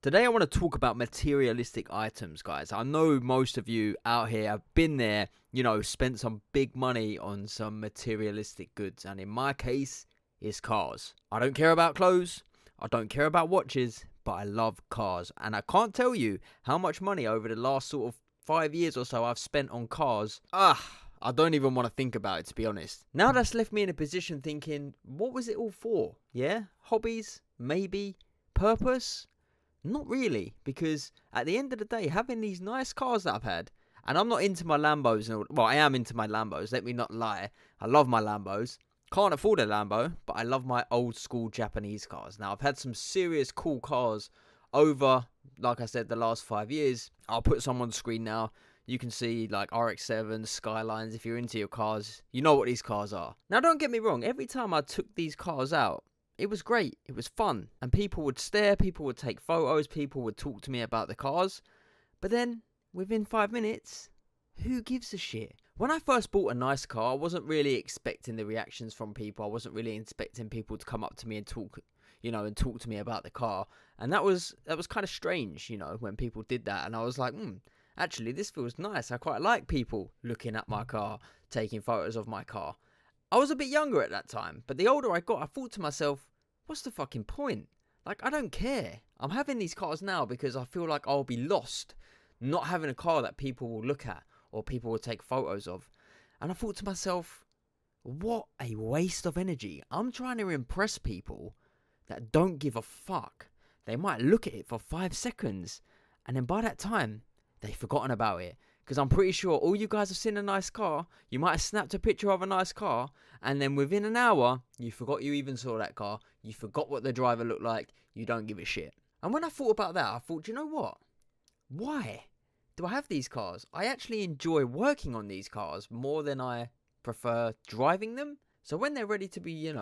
Today I want to talk about materialistic items, guys. I know most of you out here have been there, spent some big money on some materialistic goods. And in my case, it's cars. I don't care about clothes. I don't care about watches, but I love cars. And I can't tell you how much money over the last sort of 5 years or so I've spent on cars. I don't even want to think about it, to be honest. Now that's left me in a position thinking, what was it all for? Yeah? Hobbies? Maybe? Purpose? Not really, because at the end of the day, having these nice cars that I've had, and I'm not into my Lambos, well, I am into my Lambos, let me not lie. I love my Lambos. Can't afford a Lambo, but I love my old school Japanese cars. Now, I've had some serious cool cars over, like I said, the last 5 years. I'll put some on the screen now. You can see like RX-7s, Skylines. If you're into your cars, you know what these cars are. Now, don't get me wrong. Every time I took these cars out, it was great. It was fun. And people would stare, people would take photos, people would talk to me about the cars. But then, within 5 minutes, who gives a shit? When I first bought a nice car, I wasn't really expecting the reactions from people. I wasn't really expecting people to come up to me and talk to me about the car. And that was kind of strange, when people did that. And I was like, actually, this feels nice. I quite like people looking at my car, taking photos of my car. I was a bit younger at that time, but the older I got, I thought to myself, what's the fucking point? Like, I don't care. I'm having these cars now because I feel like I'll be lost not having a car that people will look at or people will take photos of. And I thought to myself, what a waste of energy. I'm trying to impress people that don't give a fuck. They might look at it for 5 seconds, and then by that time, they've forgotten about it. Because I'm pretty sure all you guys have seen a nice car, you might have snapped a picture of a nice car, and then within an hour, you forgot you even saw that car, you forgot what the driver looked like, you don't give a shit. And when I thought about that, I thought, you know what? Why do I have these cars? I actually enjoy working on these cars more than I prefer driving them. So when they're ready to be,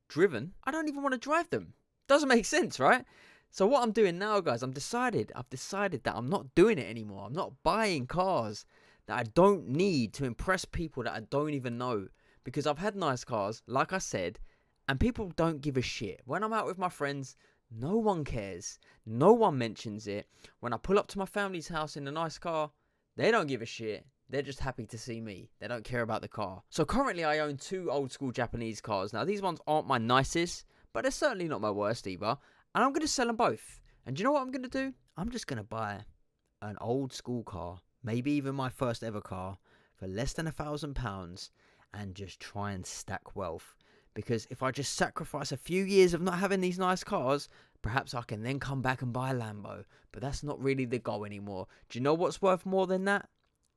driven, I don't even want to drive them. Doesn't make sense, right? So what I'm doing now, guys, I've decided that I'm not doing it anymore. I'm not buying cars that I don't need to impress people that I don't even know. Because I've had nice cars, like I said, and people don't give a shit. When I'm out with my friends, no one cares. No one mentions it. When I pull up to my family's house in a nice car, they don't give a shit. They're just happy to see me. They don't care about the car. So currently I own 2 old school Japanese cars. Now these ones aren't my nicest, but they're certainly not my worst either. And I'm going to sell them both. And do you know what I'm going to do? I'm just going to buy an old school car, maybe even my first ever car, for less than £1,000 and just try and stack wealth. Because if I just sacrifice a few years of not having these nice cars, perhaps I can then come back and buy a Lambo. But that's not really the goal anymore. Do you know what's worth more than that?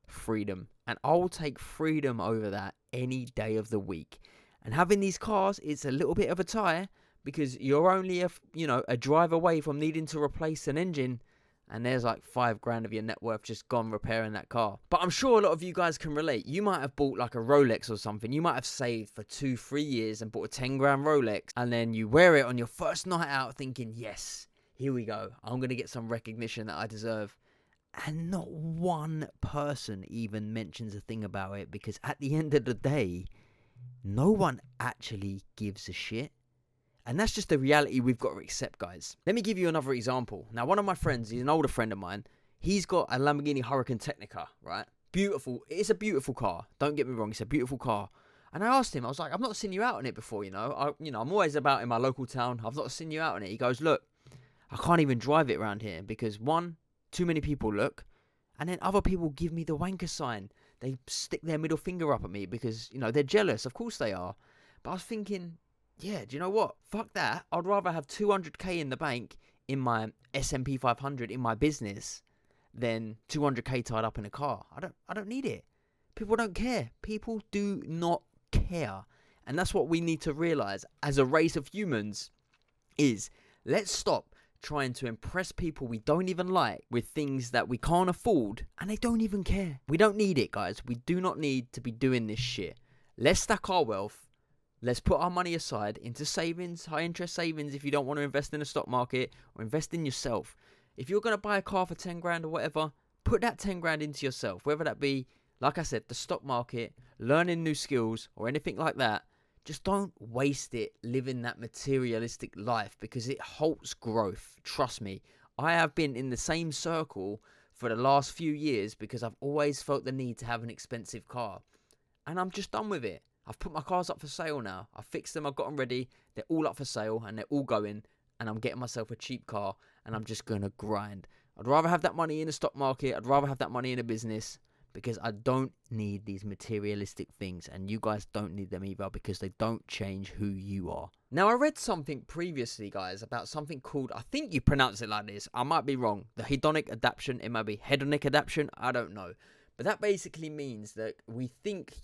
Freedom. And I'll take freedom over that any day of the week. And having these cars, it's a little bit of a tie, because you're only a drive away from needing to replace an engine, and there's like $5,000 of your net worth just gone repairing that car. But I'm sure a lot of you guys can relate. You might have bought like a Rolex or something. You might have saved for 2-3 years and bought a $10,000 Rolex, and then you wear it on your first night out thinking, yes, here we go. I'm going to get some recognition that I deserve. And not one person even mentions a thing about it, because at the end of the day, no one actually gives a shit. And that's just the reality we've got to accept, guys. Let me give you another example. Now, one of my friends, he's an older friend of mine. He's got a Lamborghini Huracan Technica, right? Beautiful. It's a beautiful car. Don't get me wrong. It's a beautiful car. And I asked him, I was like, I've not seen you out on it before, I'm always about in my local town. I've not seen you out on it. He goes, look, I can't even drive it around here because, one, too many people look. And then other people give me the wanker sign. They stick their middle finger up at me because, they're jealous. Of course they are. But I was thinking, yeah, do you know what? Fuck that. I'd rather have 200k in the bank in my S&P 500 in my business than 200k tied up in a car. I don't need it. People don't care. People do not care. And that's what we need to realize as a race of humans is, let's stop trying to impress people we don't even like with things that we can't afford, and they don't even care. We don't need it, guys. We do not need to be doing this shit. Let's stack our wealth. Let's put our money aside into savings, high interest savings if you don't want to invest in the stock market, or invest in yourself. If you're going to buy a car for 10 grand or whatever, put that 10 grand into yourself. Whether that be, like I said, the stock market, learning new skills, or anything like that. Just don't waste it living that materialistic life, because it halts growth. Trust me, I have been in the same circle for the last few years because I've always felt the need to have an expensive car. And I'm just done with it. I've put my cars up for sale now. I've fixed them, I've got them ready. They're all up for sale and they're all going. And I'm getting myself a cheap car and I'm just going to grind. I'd rather have that money in the stock market. I'd rather have that money in a business because I don't need these materialistic things. And you guys don't need them either because they don't change who you are. Now, I read something previously, guys, about something called, I think you pronounce it like this. I might be wrong. The hedonic adaptation. It might be hedonic adaptation. I don't know. But that basically means that we think,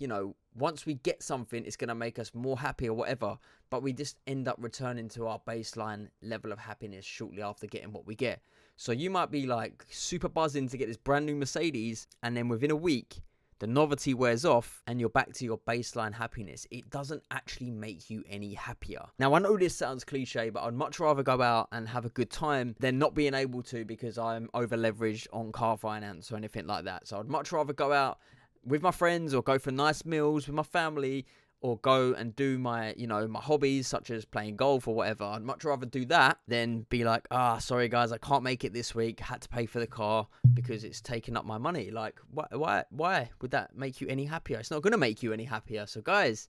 once we get something, it's going to make us more happy or whatever. But we just end up returning to our baseline level of happiness shortly after getting what we get. So you might be like super buzzing to get this brand new Mercedes. And then within a week, the novelty wears off and you're back to your baseline happiness. It doesn't actually make you any happier. Now, I know this sounds cliche, but I'd much rather go out and have a good time than not being able to because I'm over leveraged on car finance or anything like that. So I'd much rather go out with my friends or go for nice meals with my family or go and do my, my hobbies such as playing golf or whatever. I'd much rather do that than be like, sorry guys, I can't make it this week. Had to pay for the car because it's taking up my money. Like, why would that make you any happier? It's not going to make you any happier. So guys,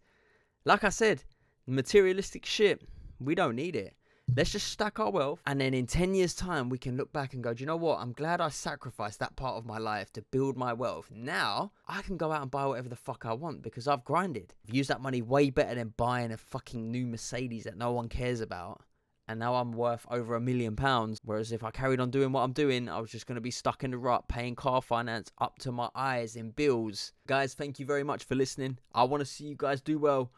like I said, materialistic shit, we don't need it. Let's just stack our wealth. And then in 10 years time, we can look back and go, do you know what? I'm glad I sacrificed that part of my life to build my wealth. Now I can go out and buy whatever the fuck I want because I've grinded. I've used that money way better than buying a fucking new Mercedes that no one cares about. And now I'm worth over £1 million. Whereas if I carried on doing what I'm doing, I was just going to be stuck in the rut, paying car finance up to my eyes in bills. Guys, thank you very much for listening. I want to see you guys do well.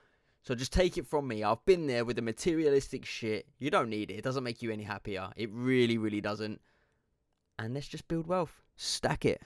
So just take it from me. I've been there with the materialistic shit. You don't need it. It doesn't make you any happier. It really, really doesn't. And let's just build wealth. Stack it.